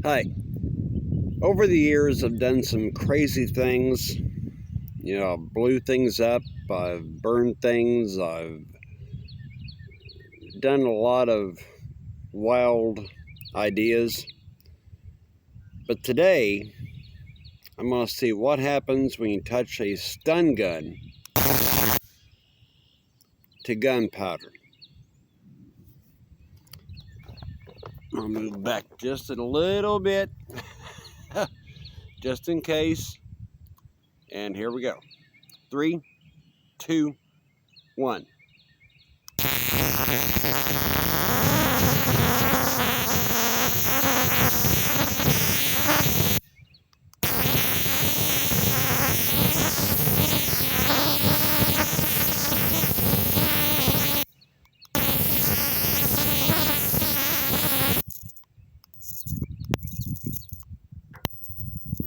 Hi. Over the years, I've done some crazy things. I blew things up, I've burned things, I've done a lot of wild ideas. But today, I'm going to see what happens when you touch a stun gun to gunpowder. I'll move back just a little bit, just in case. And here we go. 3, 2, 1.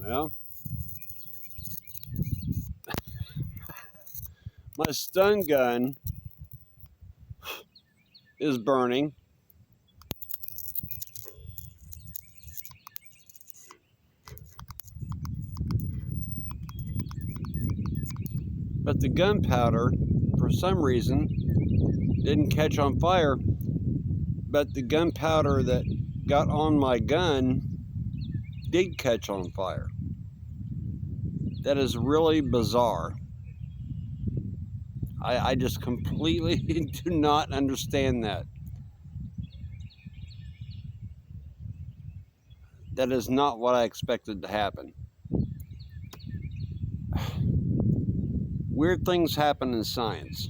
Well, my stun gun is burning. But the gunpowder, for some reason, didn't catch on fire. But the gunpowder that got on my gun did catch on fire. That is really bizarre. I just completely do not understand that. That is not what I expected to happen. Weird things happen in science.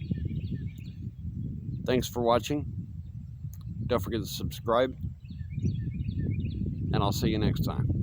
Thanks for watching. Don't forget to subscribe, and I'll see you next time.